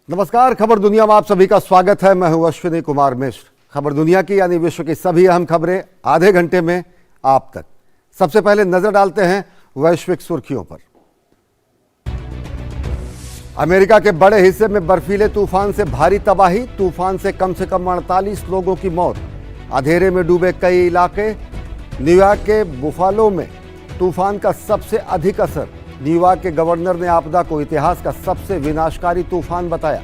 नमस्कार, खबर दुनिया में आप सभी का स्वागत है। मैं हूं अश्विनी कुमार मिश्र। खबर दुनिया की यानी विश्व की सभी अहम खबरें आधे घंटे में आप तक। सबसे पहले नजर डालते हैं वैश्विक सुर्खियों पर। अमेरिका के बड़े हिस्से में बर्फीले तूफान से भारी तबाही, तूफान से कम 48 लोगों की मौत, अंधेरे में डूबे कई इलाके। न्यूयॉर्क के बुफालो में तूफान का सबसे अधिक असर। न्यूयॉर्क के गवर्नर ने आपदा को इतिहास का सबसे विनाशकारी तूफान बताया।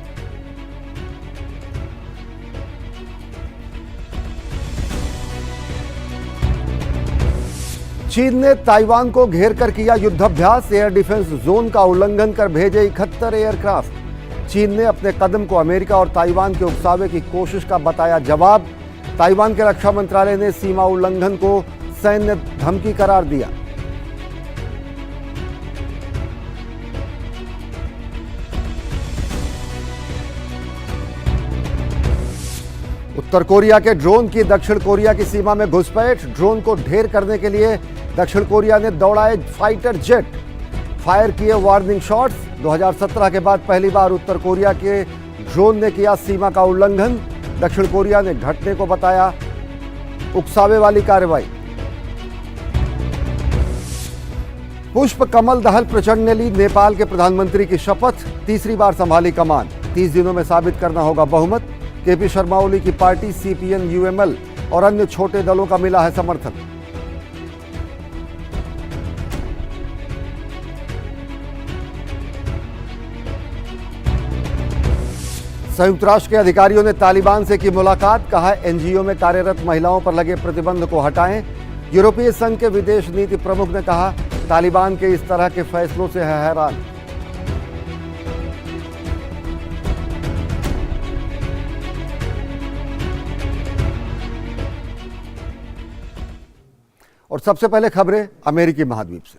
चीन ने ताइवान को घेर कर किया युद्धाभ्यास, एयर डिफेंस जोन का उल्लंघन कर भेजे 71 एयरक्राफ्ट। चीन ने अपने कदम को अमेरिका और ताइवान के उकसावे की कोशिश का बताया जवाब। ताइवान के रक्षा मंत्रालय ने सीमा उल्लंघन को सैन्य धमकी करार दिया। उत्तर कोरिया के ड्रोन की दक्षिण कोरिया की सीमा में घुसपैठ। ड्रोन को ढेर करने के लिए दक्षिण कोरिया ने दौड़ाए फाइटर जेट, फायर किए वार्निंग शॉट्स। 2017 के बाद पहली बार उत्तर कोरिया के ड्रोन ने किया सीमा का उल्लंघन। दक्षिण कोरिया ने घटने को बताया उकसावे वाली कार्रवाई। पुष्प कमल दहल प्रचंड ने ली नेपाल के प्रधानमंत्री की शपथ, तीसरी बार संभाली कमान। 30 दिनों में साबित करना होगा बहुमत। केपी शर्मा ओली की पार्टी सीपीएन यूएमएल और अन्य छोटे दलों का मिला है समर्थन। संयुक्त राष्ट्र के अधिकारियों ने तालिबान से की मुलाकात, कहा एनजीओ में कार्यरत महिलाओं पर लगे प्रतिबंध को हटाएं। यूरोपीय संघ के विदेश नीति प्रमुख ने कहा तालिबान के इस तरह के फैसलों से है हैरान। और सबसे पहले खबरें अमेरिकी महाद्वीप से।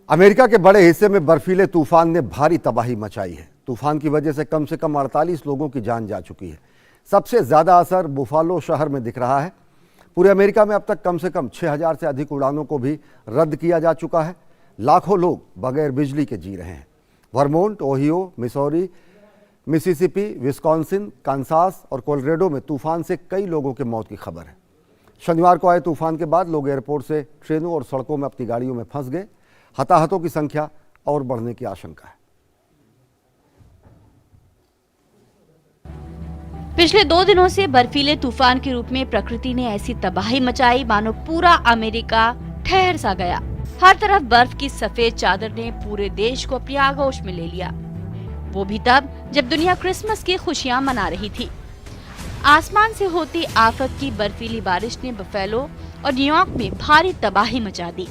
अमेरिका के बड़े हिस्से में बर्फीले तूफान ने भारी तबाही मचाई है। तूफान की वजह से कम 48 लोगों की जान जा चुकी है। सबसे ज्यादा असर बुफालो शहर में दिख रहा है। पूरे अमेरिका में अब तक कम से कम 6000 से अधिक उड़ानों को भी रद्द किया जा चुका है। लाखों लोग बगैर बिजली के जी रहे हैं। Vermont, Ohio, Missouri, Mississippi, Wisconsin, Kansas और कोलोराडो में तूफान से कई लोगों की मौत की खबर है। शनिवार को आए तूफान के बाद लोग एयरपोर्ट से ट्रेनों और सड़कों में अपनी गाड़ियों में फंस गए। हताहतों की संख्या और बढ़ने की आशंका है। पिछले 2 दिनों से बर्फीले तूफान के रूप में प्रकृति ने ऐसी तबाही मचाई मानो पूरा अमेरिका ठहर सा गया। हर तरफ बर्फ की सफेद चादर ने पूरे देश को अपनी आगोश में ले लिया, वो भी तब जब दुनिया क्रिसमस की खुशियां मना रही थी। आसमान से होती आफत की बर्फीली बारिश ने बफेलो और न्यूयॉर्क में भारी तबाही मचा दी।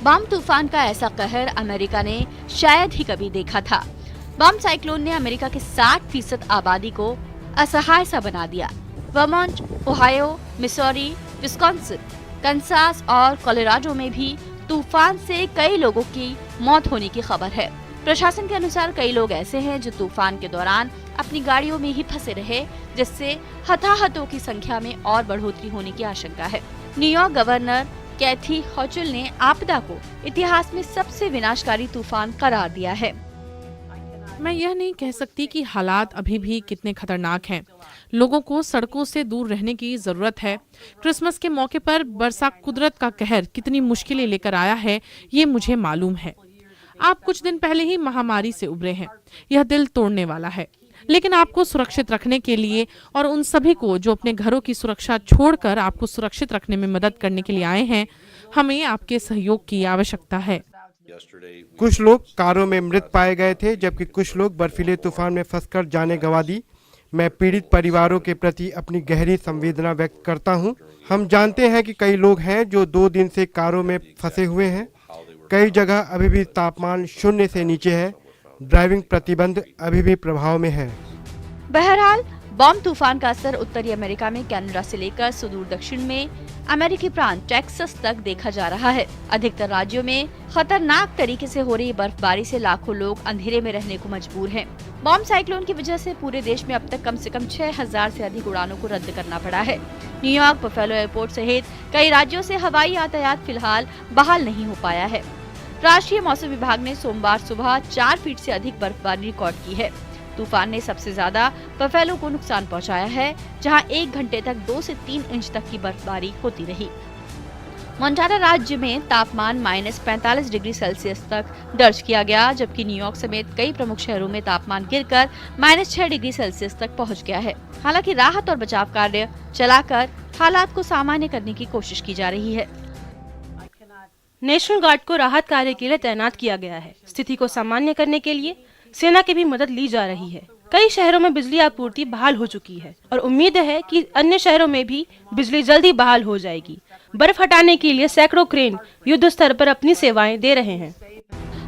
बम तूफान का ऐसा कहर अमेरिका ने शायद ही कभी देखा था। बम साइक्लोन ने अमेरिका के 60% आबादी को असहाय सा बना दिया। Vermont, Ohio, Missouri, Wisconsin, Kansas और कोलोराडो में भी तूफान से कई लोगों की मौत होने की खबर है। प्रशासन के अनुसार कई लोग ऐसे हैं जो तूफान के दौरान अपनी गाड़ियों में ही फंसे रहे, जिससे हताहतों की संख्या में और बढ़ोतरी होने की आशंका है। न्यूयॉर्क गवर्नर कैथी हॉचुल ने आपदा को इतिहास में सबसे विनाशकारी तूफान करार दिया है। मैं यह नहीं कह सकती कि हालात अभी भी कितने खतरनाक हैं। लोगों को सड़कों से दूर रहने की जरूरत है। क्रिसमस के मौके पर बरसा कुदरत का कहर कितनी मुश्किलें लेकर आया है, ये मुझे मालूम है। आप कुछ दिन पहले ही महामारी से उबरे हैं। यह दिल तोड़ने वाला है, लेकिन आपको सुरक्षित रखने के लिए और उन सभी को जो अपने घरों की सुरक्षा छोड़कर आपको सुरक्षित रखने में मदद करने के लिए आए हैं, हमें आपके सहयोग की आवश्यकता है। कुछ लोग कारों में मृत पाए गए थे, जबकि कुछ लोग बर्फीले तूफान में फंसकर जाने गंवा दी। मैं पीड़ित परिवारों के प्रति अपनी गहरी संवेदना व्यक्त करता हूं। हम जानते हैं कि कई लोग हैं जो 2 दिन से कारों में फंसे हुए हैं। कई जगह अभी भी तापमान 0 से नीचे है। ड्राइविंग प्रतिबंध अभी भी प्रभाव में है। बहरहाल बम तूफान का असर उत्तरी अमेरिका में कनाडा से लेकर सुदूर दक्षिण में अमेरिकी प्रांत टेक्सास तक देखा जा रहा है। अधिकतर राज्यों में खतरनाक तरीके से हो रही बर्फबारी से लाखों लोग अंधेरे में रहने को मजबूर हैं। बॉम्ब साइक्लोन की वजह से पूरे देश में अब तक कम से कम 6000 से अधिक उड़ानों को रद्द करना पड़ा है। न्यूयॉर्क, बफेलो एयरपोर्ट सहित कई राज्यों से हवाई यातायात फिलहाल बहाल नहीं हो पाया है। राष्ट्रीय मौसम विभाग ने सोमवार सुबह 4 फीट से अधिक बर्फबारी रिकॉर्ड की है। तूफान ने सबसे ज्यादा बफेलो को नुकसान पहुंचाया है, जहां 1 घंटे तक 2 से 3 इंच तक की बर्फबारी होती रही। मोंटाना राज्य में तापमान -45 डिग्री सेल्सियस तक दर्ज किया गया, जबकि न्यूयॉर्क समेत कई प्रमुख शहरों में तापमान गिरकर -6 डिग्री सेल्सियस तक पहुंच गया है। हालांकि राहत और बचाव कार्य चलाकर हालात को सामान्य करने की कोशिश की जा रही है। नेशनल गार्ड को राहत कार्य के लिए तैनात किया गया है। स्थिति को सामान्य करने के लिए सेना की भी मदद ली जा रही है। कई शहरों में बिजली आपूर्ति बहाल हो चुकी है और उम्मीद है कि अन्य शहरों में भी बिजली जल्दी बहाल हो जाएगी। बर्फ हटाने के लिए सैकड़ों क्रेन युद्ध स्तर पर अपनी सेवाएं दे रहे हैं।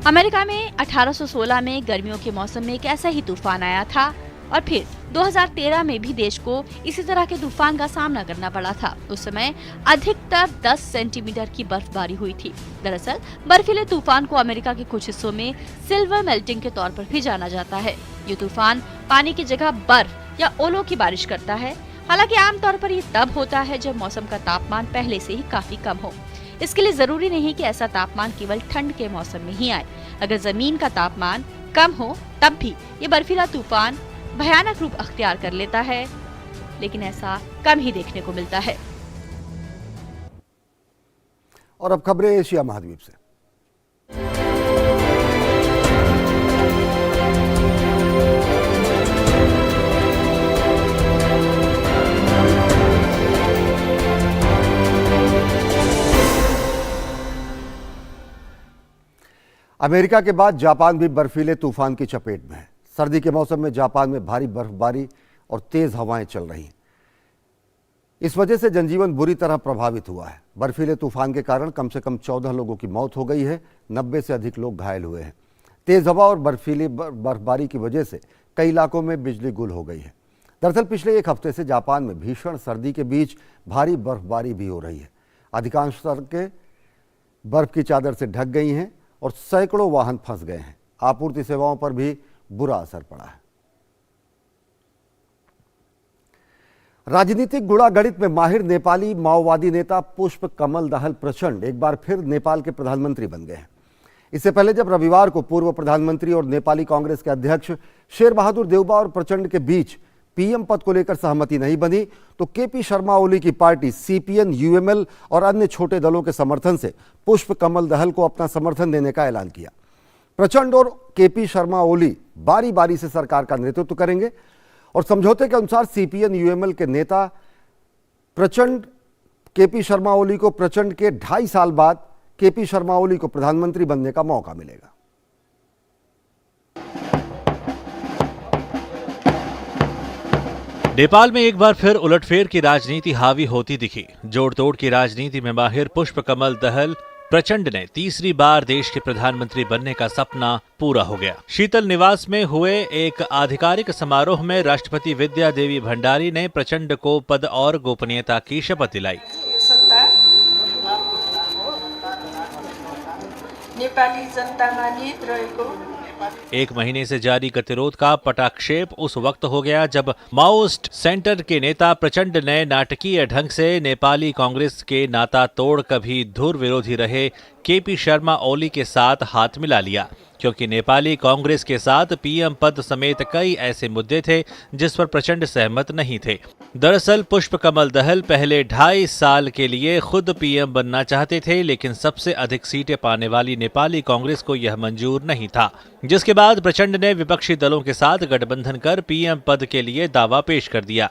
अमेरिका में 1816 में गर्मियों के मौसम में एक ऐसा ही तूफान आया था और फिर 2013 में भी देश को इसी तरह के तूफान का सामना करना पड़ा था। उस समय अधिकतर 10 सेंटीमीटर की बर्फबारी हुई थी। दरअसल बर्फीले तूफान को अमेरिका के कुछ हिस्सों में सिल्वर मेल्टिंग के तौर पर भी जाना जाता है। ये तूफान पानी की जगह बर्फ या ओलों की बारिश करता है। हालांकि आमतौर पर ये तब होता है जब मौसम का तापमान पहले से ही काफी कम हो। इसके लिए जरूरी नहीं कि ऐसा तापमान केवल ठंड के मौसम में ही आए। अगर जमीन का तापमान कम हो तब भी ये बर्फीला तूफान भयानक रूप अख्तियार कर लेता है, लेकिन ऐसा कम ही देखने को मिलता है। और अब खबरें एशिया महाद्वीप से। अमेरिका के बाद जापान भी बर्फीले तूफान की चपेट में है। सर्दी के मौसम में जापान में भारी बर्फबारी और तेज हवाएं चल रही हैं। इस वजह से जनजीवन बुरी तरह प्रभावित हुआ है। बर्फीले तूफान के कारण कम से कम 14 लोगों की मौत हो गई है, 90 से अधिक लोग घायल हुए हैं। तेज हवा और बर्फीली बर्फबारी की वजह से कई इलाकों में बिजली गुल हो गई है। दरअसल पिछले एक हफ्ते से जापान में भीषण सर्दी के बीच भारी बर्फबारी भी हो रही है। अधिकांश सड़कें बर्फ की चादर से ढक गई हैं और सैकड़ों वाहन फंस गए हैं। आपूर्ति सेवाओं पर भी बुरा असर पड़ा है। राजनीतिक गुणागणित में माहिर नेपाली माओवादी नेता पुष्प कमल दहल प्रचंड एक बार फिर नेपाल के प्रधानमंत्री बन गए हैं। इससे पहले जब रविवार को पूर्व प्रधानमंत्री और नेपाली कांग्रेस के अध्यक्ष शेरबहादुर देउबा और प्रचंड के बीच पीएम पद को लेकर सहमति नहीं बनी, तो केपी शर्मा ओली की पार्टी सीपीएन, यूएमएल और अन्य छोटे दलों के समर्थन से पुष्प कमल दहल को अपना समर्थन देने का ऐलान किया। प्रचंड और केपी शर्मा ओली बारी बारी से सरकार का नेतृत्व करेंगे और समझौते के अनुसार सीपीएन यूएमएल के नेता प्रचंड केपी शर्मा ओली को प्रचंड के 2.5 साल बाद केपी शर्मा ओली को प्रधानमंत्री बनने का मौका मिलेगा। नेपाल में एक बार फिर उलटफेर की राजनीति हावी होती दिखी। जोड़ तोड़ की राजनीति में माहिर पुष्प कमल दहल प्रचंड ने तीसरी बार देश के प्रधानमंत्री बनने का सपना पूरा हो गया। शीतल निवास में हुए एक आधिकारिक समारोह में राष्ट्रपति विद्या देवी भंडारी ने प्रचंड को पद और गोपनीयता की शपथ दिलाई। नेपाली जनतामा निहित रहेको 1 महीने से जारी गतिरोध का पटाक्षेप उस वक्त हो गया जब माओइस्ट सेंटर के नेता प्रचंड ने नाटकीय ढंग से नेपाली कांग्रेस के नाता तोड़ कभी धुर विरोधी रहे केपी शर्मा ओली के साथ हाथ मिला लिया, क्योंकि नेपाली कांग्रेस के साथ पीएम पद समेत कई ऐसे मुद्दे थे जिस पर प्रचंड सहमत नहीं थे। दरअसल पुष्प कमल दहल पहले 2.5 साल के लिए खुद पीएम बनना चाहते थे, लेकिन सबसे अधिक सीटें पाने वाली नेपाली कांग्रेस को यह मंजूर नहीं था, जिसके बाद प्रचंड ने विपक्षी दलों के साथ गठबंधन कर पीएम पद के लिए दावा पेश कर दिया।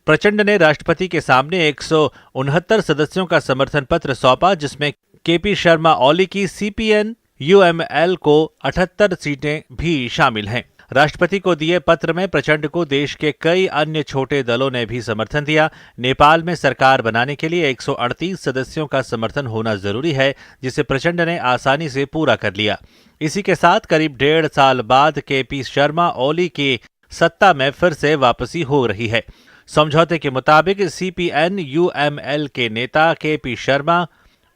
प्रचंड ने राष्ट्रपति के सामने 169 सदस्यों का समर्थन पत्र सौंपा, जिसमें केपी शर्मा ओली की सीपीएन यूएमएल को 78 सीटें भी शामिल हैं। राष्ट्रपति को दिए पत्र में प्रचंड को देश के कई अन्य छोटे दलों ने भी समर्थन दिया। नेपाल में सरकार बनाने के लिए 138 सदस्यों का समर्थन होना जरूरी है, जिसे प्रचंड ने आसानी से पूरा कर लिया। इसी के साथ करीब 1.5 साल बाद केपी शर्मा ओली की सत्ता में फिर से वापसी हो रही है। समझौते के मुताबिक CPN UML के नेता KP शर्मा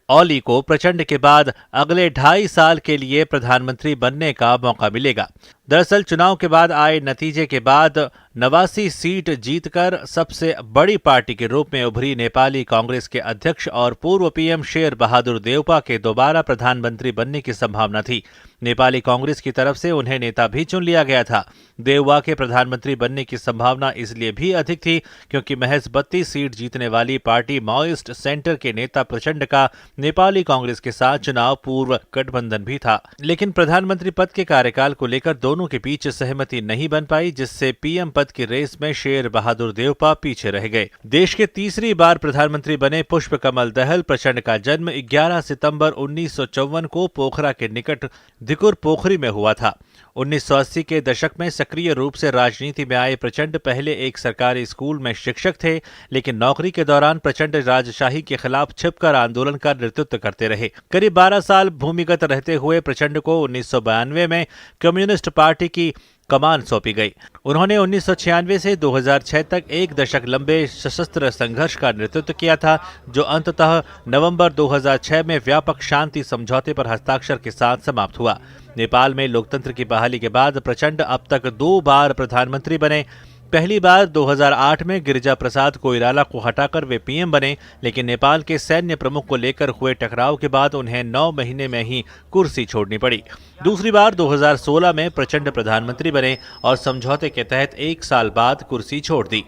ओली को प्रचंड के बाद अगले 2.5 साल के लिए प्रधानमंत्री बनने का मौका मिलेगा। दरअसल चुनाव के बाद आए नतीजे के बाद 89 सीट जीतकर सबसे बड़ी पार्टी के रूप में उभरी नेपाली कांग्रेस के अध्यक्ष और पूर्व PM शेर बहादुर देउपा के दोबारा प्रधानमंत्री बनने की संभावना थी। नेपाली कांग्रेस की तरफ से उन्हें नेता भी चुन लिया गया था। देउपा के प्रधानमंत्री बनने की संभावना इसलिए भी अधिक थी क्योंकि महज 32 सीट जीतने वाली पार्टी माओइस्ट सेंटर के नेता प्रचंड का नेपाली कांग्रेस के साथ चुनाव पूर्व गठबंधन भी था। लेकिन प्रधानमंत्री पद के कार्यकाल को लेकर दोनों के बीच सहमति नहीं बन पाई, जिससे PM पद की रेस में शेर बहादुर देउपा पीछे रह गए। देश के तीसरी बार प्रधानमंत्री बने पुष्प कमल दहल प्रचंड का जन्म 11 सितंबर 1954 को पोखरा के निकट धिकुर पोखरी में हुआ था। 1980 के दशक में सक्रिय रूप से राजनीति में आए प्रचंड पहले एक सरकारी स्कूल में शिक्षक थे, लेकिन नौकरी के दौरान प्रचंड राजशाही के खिलाफ छिपकर आंदोलन का नेतृत्व करते रहे। करीब 12 साल भूमिगत रहते हुए प्रचंड को 1992 में कम्युनिस्ट पार्टी की कमान सौंपी गई। उन्होंने 1996 से 2006 तक एक दशक लंबे सशस्त्र संघर्ष का नेतृत्व किया था, जो अंततः नवंबर 2006 में व्यापक शांति समझौते पर हस्ताक्षर के साथ समाप्त हुआ। नेपाल में लोकतंत्र की बहाली के बाद प्रचंड अब तक 2 बार प्रधानमंत्री बने। पहली बार 2008 में गिरिजा प्रसाद कोइराला को हटाकर वे PM बने, लेकिन नेपाल के सैन्य प्रमुख को लेकर हुए टकराव के बाद उन्हें 9 महीने में ही कुर्सी छोड़नी पड़ी। दूसरी बार 2016 में प्रचंड प्रधानमंत्री बने और समझौते के तहत 1 साल बाद कुर्सी छोड़ दी।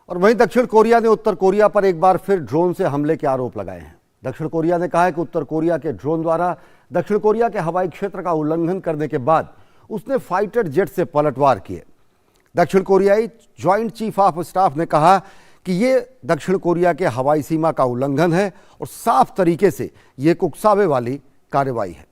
और वहीं दक्षिण कोरिया ने उत्तर कोरिया पर एक बार फिर ड्रोन से हमले के आरोप लगाए हैं। दक्षिण कोरिया ने कहा है कि उत्तर कोरिया के ड्रोन द्वारा दक्षिण कोरिया के हवाई क्षेत्र का उल्लंघन करने के बाद उसने फाइटर जेट से पलटवार किए। दक्षिण कोरियाई ज्वाइंट चीफ ऑफ स्टाफ ने कहा कि यह दक्षिण कोरिया के हवाई सीमा का उल्लंघन है और साफ तरीके से यह उकसावे वाली कार्रवाई है।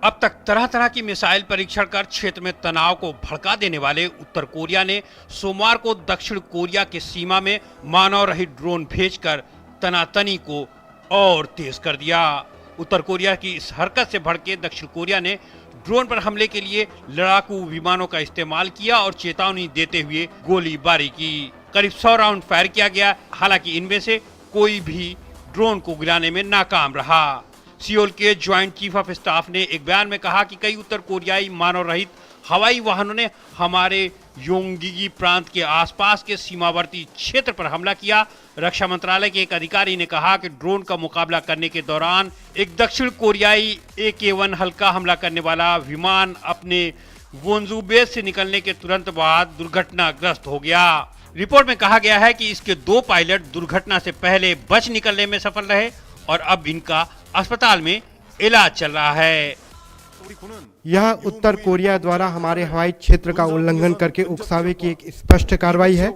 अब तक तरह तरह की मिसाइल परीक्षण कर क्षेत्र में तनाव को भड़का देने वाले उत्तर कोरिया ने सोमवार को दक्षिण कोरिया के सीमा में मानव रहित ड्रोन भेजकर तनातनी को और तेज कर दिया। उत्तर कोरिया की इस हरकत से भड़के दक्षिण कोरिया ने ड्रोन पर हमले के लिए लड़ाकू विमानों का इस्तेमाल किया और चेतावनी देते हुए गोलीबारी की। करीब 100 राउंड फायर किया गया, हालांकि इनमें से कोई भी ड्रोन को गिराने में नाकाम रहा। सियोल के ज्वाइंट चीफ ऑफ स्टाफ ने एक बयान में कहा कि कई उत्तर कोरियाई मानव रहित हवाई वाहनों ने हमारे योंगिगी प्रांत के आसपास के सीमावर्ती क्षेत्र पर हमला किया। रक्षा मंत्रालय के एक अधिकारी ने कहा कि ड्रोन का मुकाबला करने के दौरान एक दक्षिण कोरियाई AK-1 हल्का हमला करने वाला विमान अपने वोंजू बेस से निकलने के तुरंत बाद दुर्घटनाग्रस्त हो गया। रिपोर्ट में कहा गया है कि इसके 2 पायलट दुर्घटना से पहले बच निकलने में सफल रहे और अब इनका अस्पताल में इलाज चल रहा है। यह उत्तर कोरिया द्वारा हमारे हवाई क्षेत्र का उल्लंघन करके उकसावे की एक स्पष्ट कार्रवाई है।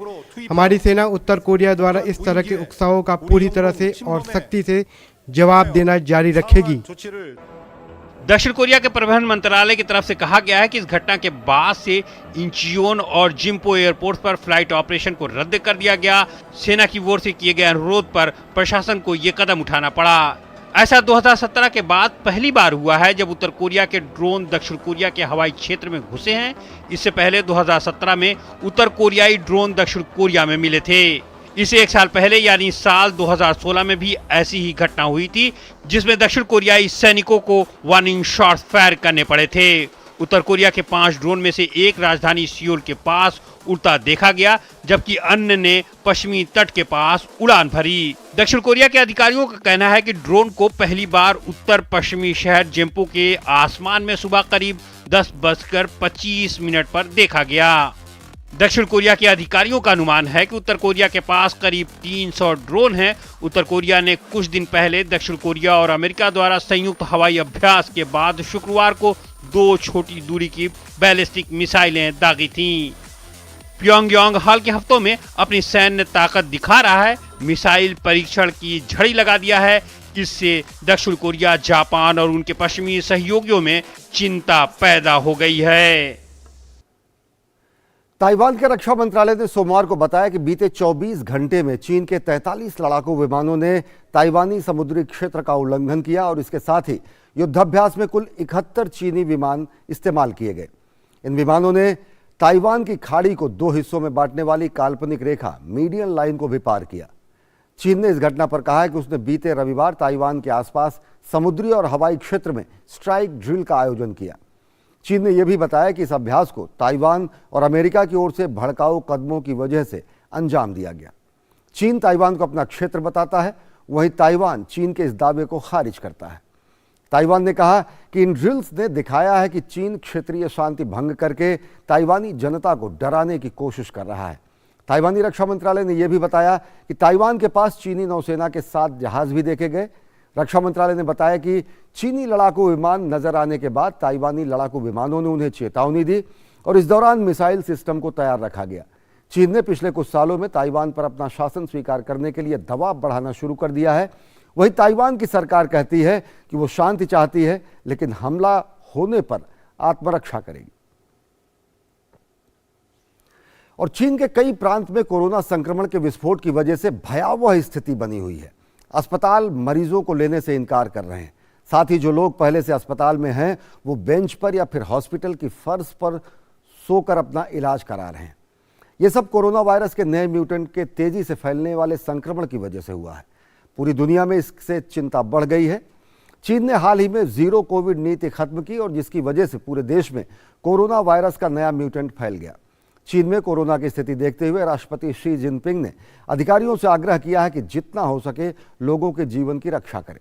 हमारी सेना उत्तर कोरिया द्वारा इस तरह के उकसावों का पूरी तरह से और सख्ती से जवाब देना जारी रखेगी। दक्षिण कोरिया के परिवहन मंत्रालय की तरफ से कहा गया है कि इस घटना के बाद से इंचियोन और जिम्पो एयरपोर्ट पर फ्लाइट ऑपरेशन को रद्द कर दिया गया। सेना की ओर से किए गए अनुरोध पर प्रशासन को ये कदम उठाना पड़ा। ऐसा 2017 के बाद पहली बार हुआ है जब उत्तर कोरिया के ड्रोन दक्षिण कोरिया के हवाई क्षेत्र में घुसे हैं। इससे पहले 2017 में उत्तर कोरियाई ड्रोन दक्षिण कोरिया में मिले थे। इसे 1 साल पहले यानी साल 2016 में भी ऐसी ही घटना हुई थी, जिसमें दक्षिण कोरियाई सैनिकों को वार्निंग शॉट्स फायर करने पड़े थे। उत्तर कोरिया के 5 ड्रोन में से एक राजधानी सियोल के पास उड़ता देखा गया, जबकि अन्य ने पश्चिमी तट के पास उड़ान भरी। दक्षिण कोरिया के अधिकारियों का कहना है कि ड्रोन को पहली बार उत्तर पश्चिमी शहर जेम्पो के आसमान में सुबह करीब 10:25 पर देखा गया। दक्षिण कोरिया के अधिकारियों का अनुमान है कि उत्तर कोरिया के पास करीब 300 ड्रोन हैं। उत्तर कोरिया ने कुछ दिन पहले दक्षिण कोरिया और अमेरिका द्वारा संयुक्त हवाई अभ्यास के बाद शुक्रवार को 2 छोटी दूरी की बैलिस्टिक मिसाइलें दागी थीं। प्योंगयांग हाल के हफ्तों में अपनी सैन्य ताकत दिखा रहा है। मिसाइल परीक्षण की झड़ी लगा दिया है। इससे दक्षिण कोरिया, जापान और उनके पश्चिमी सहयोगियों में चिंता पैदा हो गई है। ताइवान के रक्षा मंत्रालय ने सोमवार को बताया कि बीते 24 घंटे में चीन के 43 लड़ाकू विमानों ने ताइवानी समुद्री क्षेत्र का उल्लंघन किया और इसके साथ ही युद्धाभ्यास में कुल 71 चीनी विमान इस्तेमाल किए गए। इन विमानों ने ताइवान की खाड़ी को 2 हिस्सों में बांटने वाली काल्पनिक रेखा मीडियन लाइन को भी पार किया। चीन ने इस घटना पर कहा है कि उसने बीते रविवार ताइवान के आसपास समुद्री और हवाई क्षेत्र में स्ट्राइक ड्रिल का आयोजन किया। चीन ने यह भी बताया कि इस अभ्यास को ताइवान और अमेरिका की ओर से भड़काऊ कदमों की वजह से अंजाम दिया गया। चीन ताइवान को अपना क्षेत्र बताता है, वहीं ताइवान चीन के इस दावे को खारिज करता है। ताइवान ने कहा कि इन ड्रिल्स ने दिखाया है कि चीन क्षेत्रीय शांति भंग करके ताइवानी जनता को डराने की कोशिश कर रहा है। ताइवानी रक्षा मंत्रालय ने यह भी बताया कि ताइवान के पास चीनी नौसेना के 7 जहाज भी देखे गए। रक्षा मंत्रालय ने बताया कि चीनी लड़ाकू विमान नजर आने के बाद ताइवानी लड़ाकू विमानों ने उन्हें चेतावनी दी और इस दौरान मिसाइल सिस्टम को तैयार रखा गया। चीन ने पिछले कुछ सालों में ताइवान पर अपना शासन स्वीकार करने के लिए दबाव बढ़ाना शुरू कर दिया है। वहीं ताइवान की सरकार कहती है कि वो शांति चाहती है, लेकिन हमला होने पर आत्मरक्षा करेगी। और चीन के कई प्रांत में कोरोना संक्रमण के विस्फोट की वजह से भयावह स्थिति बनी हुई है। अस्पताल मरीजों को लेने से इनकार कर रहे हैं। साथ ही जो लोग पहले से अस्पताल में हैं वो बेंच पर या फिर हॉस्पिटल की फर्श पर सोकर अपना इलाज करा रहे हैं। ये सब कोरोना वायरस के नए म्यूटेंट के तेजी से फैलने वाले संक्रमण की वजह से हुआ है। पूरी दुनिया में इससे चिंता बढ़ गई है। चीन ने हाल ही में जीरो कोविड नीति खत्म की और जिसकी वजह से पूरे देश में कोरोना वायरस का नया म्यूटेंट फैल गया। चीन में कोरोना की स्थिति देखते हुए राष्ट्रपति शी जिनपिंग ने अधिकारियों से आग्रह किया है कि जितना हो सके लोगों के जीवन की रक्षा करें।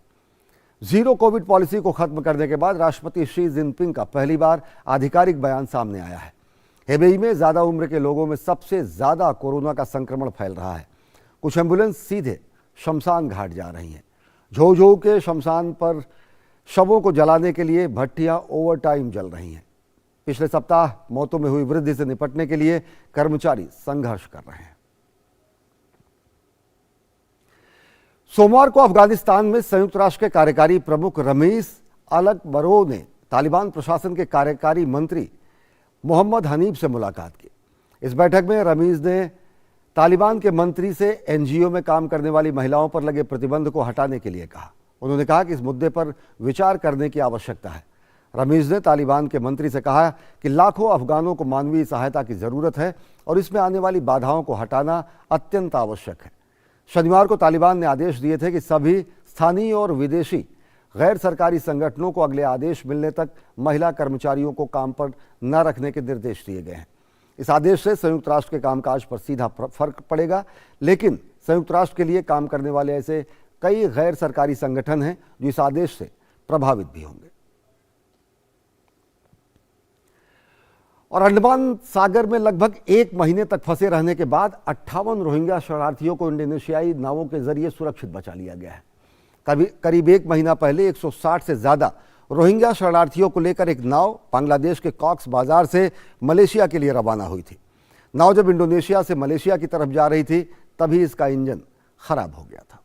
जीरो कोविड पॉलिसी को खत्म करने के बाद राष्ट्रपति शी जिनपिंग का पहली बार आधिकारिक बयान सामने आया है। हेबेई में ज्यादा उम्र के लोगों में सबसे ज्यादा कोरोना का संक्रमण फैल रहा है। कुछ एम्बुलेंस सीधे शमशान घाट जा रही हैं। झोझो के शमशान पर शवों को जलाने के लिए भट्टियां ओवरटाइम जल रही हैं। पिछले सप्ताह मौतों में हुई वृद्धि से निपटने के लिए कर्मचारी संघर्ष कर रहे हैं। सोमवार को अफगानिस्तान में संयुक्त राष्ट्र के कार्यकारी प्रमुख रमीज अलकबरोव ने तालिबान प्रशासन के कार्यकारी मंत्री मोहम्मद हनीफ से मुलाकात की। इस बैठक में रमीज ने तालिबान के मंत्री से एनजीओ में काम करने वाली महिलाओं पर लगे प्रतिबंध को हटाने के लिए कहा। उन्होंने कहा कि इस मुद्दे पर विचार करने की आवश्यकता है। रमीज ने तालिबान के मंत्री से कहा कि लाखों अफगानों को मानवीय सहायता की जरूरत है और इसमें आने वाली बाधाओं को हटाना अत्यंत आवश्यक है। शनिवार को तालिबान ने आदेश दिए थे कि सभी स्थानीय और विदेशी गैर सरकारी संगठनों को अगले आदेश मिलने तक महिला कर्मचारियों को काम पर न रखने के निर्देश दिए गए हैं। इस आदेश से संयुक्त राष्ट्र के कामकाज पर सीधा फर्क पड़ेगा, लेकिन संयुक्त राष्ट्र के लिए काम करने वाले ऐसे कई गैर सरकारी संगठन हैं जो इस आदेश से प्रभावित भी होंगे। और अंडमान सागर में लगभग 1 महीने तक फंसे रहने के बाद 58 रोहिंग्या शरणार्थियों को इंडोनेशियाई नावों के जरिए सुरक्षित बचा लिया गया है। करीब 1 महीना पहले 160 से ज्यादा रोहिंग्या शरणार्थियों को लेकर एक नाव बांग्लादेश के कॉक्स बाजार से मलेशिया के लिए रवाना हुई थी। नाव जब इंडोनेशिया से मलेशिया की तरफ जा रही थी तभी इसका इंजन खराब हो गया था।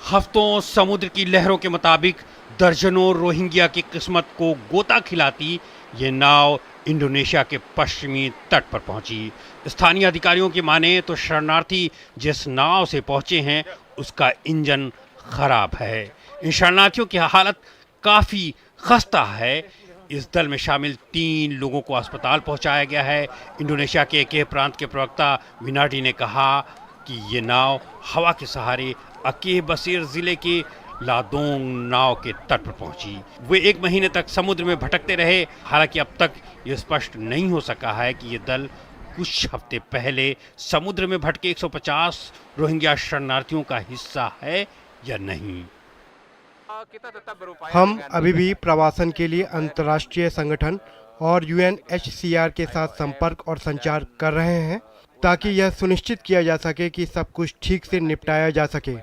हफ्तों समुद्र की लहरों के मुताबिक दर्जनों रोहिंग्या की किस्मत को गोता खिलाती ये नाव इंडोनेशिया के पश्चिमी तट पर पहुंची। स्थानीय अधिकारियों की माने तो शरणार्थी जिस नाव से पहुंचे हैं उसका इंजन खराब है। इन शरणार्थियों की हालत काफी खस्ता है। इस दल में शामिल 3 लोगों को अस्पताल पहुंचाया गया है। इंडोनेशिया के एक प्रांत के प्रवक्ता विनाडी ने कहा कि ये नाव हवा के सहारे अकेह बसीर जिले के लादोंग नाव के तट पर पहुंची। वे 1 महीने तक समुद्र में भटकते रहे। हालांकि अब तक ये स्पष्ट नहीं हो सका है कि ये दल कुछ हफ्ते पहले समुद्र में भटके 150 रोहिंग्या शरणार्थियों का हिस्सा है या नहीं। हम अभी भी प्रवासन के लिए अंतर्राष्ट्रीय संगठन और UNHCR के साथ संपर्क और संचार कर रहे हैं ताकि यह सुनिश्चित किया जा सके कि सब कुछ ठीक से निपटाया जा सके।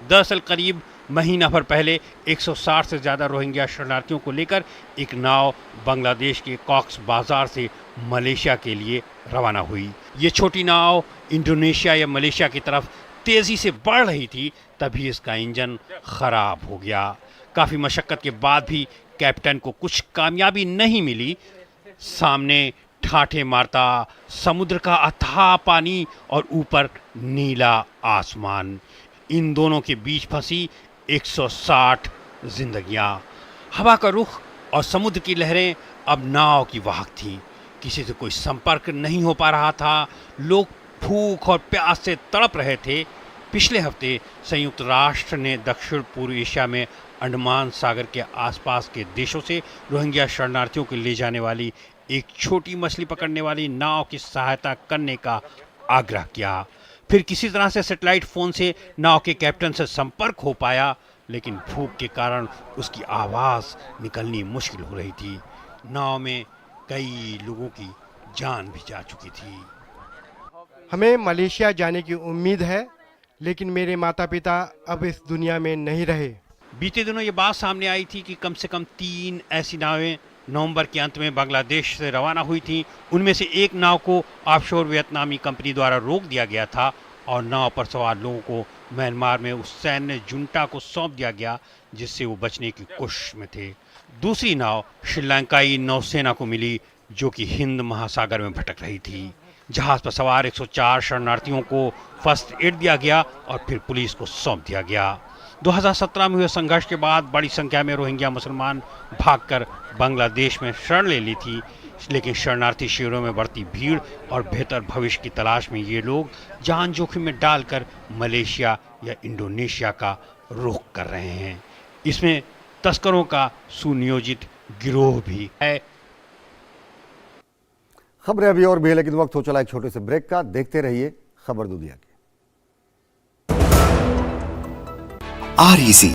दरअसल करीब महीना भर पहले 160 से ज्यादा रोहिंग्या शरणार्थियों को लेकर एक नाव बांग्लादेश के कॉक्स बाजार से मलेशिया के लिए रवाना हुई। ये छोटी नाव इंडोनेशिया या मलेशिया की तरफ तेजी से बढ़ रही थी, तभी इसका इंजन खराब हो गया। काफी मशक्कत के बाद भी कैप्टन को कुछ कामयाबी नहीं मिली। सामने ठाठे मारता समुद्र का अथाह पानी और ऊपर नीला आसमान। इन दोनों के बीच फंसी 160 जिंदगियां। हवा का रुख और समुद्र की लहरें अब नाव की वाहक थीं। किसी से कोई संपर्क नहीं हो पा रहा था। लोग भूख और प्यास से तड़प रहे थे। पिछले हफ्ते संयुक्त राष्ट्र ने दक्षिण पूर्व एशिया में अंडमान सागर के आसपास के देशों से रोहिंग्या शरणार्थियों को ले जाने वाली एक छोटी मछली पकड़ने वाली नाव की सहायता करने का आग्रह किया। फिर किसी तरह से सैटेलाइट फोन से नाव के कैप्टन से संपर्क हो पाया, लेकिन भूख के कारण उसकी आवाज़ निकलनी मुश्किल हो रही थी। नाव में कई लोगों की जान भी जा चुकी थी। हमें मलेशिया जाने की उम्मीद है, लेकिन मेरे माता पिता अब इस दुनिया में नहीं रहे। बीते दिनों ये बात सामने आई थी कि कम से कम 3 ऐसी नावें नवंबर के अंत में बांग्लादेश से रवाना हुई थीं। उनमें से एक नाव को ऑफशोर वियतनामी कंपनी द्वारा रोक दिया गया था और नाव पर सवार लोगों को म्यांमार में उस सैन्य जुंटा को सौंप दिया गया जिससे वो बचने की कोशिश में थे। दूसरी नाव श्रीलंकाई नौसेना को मिली जो कि हिंद महासागर में भटक रही थी। जहाज पर सवार 104 शरणार्थियों को फर्स्ट एड दिया गया और फिर पुलिस को सौंप दिया गया। 2017 में हुए संघर्ष के बाद बड़ी संख्या में रोहिंग्या मुसलमान भागकर बांग्लादेश में शरण ले ली थी, लेकिन शरणार्थी शिविरों में बढ़ती भीड़ और बेहतर भविष्य की तलाश में ये लोग जान जोखिम में डालकर मलेशिया या इंडोनेशिया का रुख कर रहे हैं। इसमें तस्करों का सुनियोजित गिरोह भी है। खबरें अभी और भी है, लेकिन वक्त हो चला एक छोटे से ब्रेक का। देखते रहिए खबर दुनिया की। REC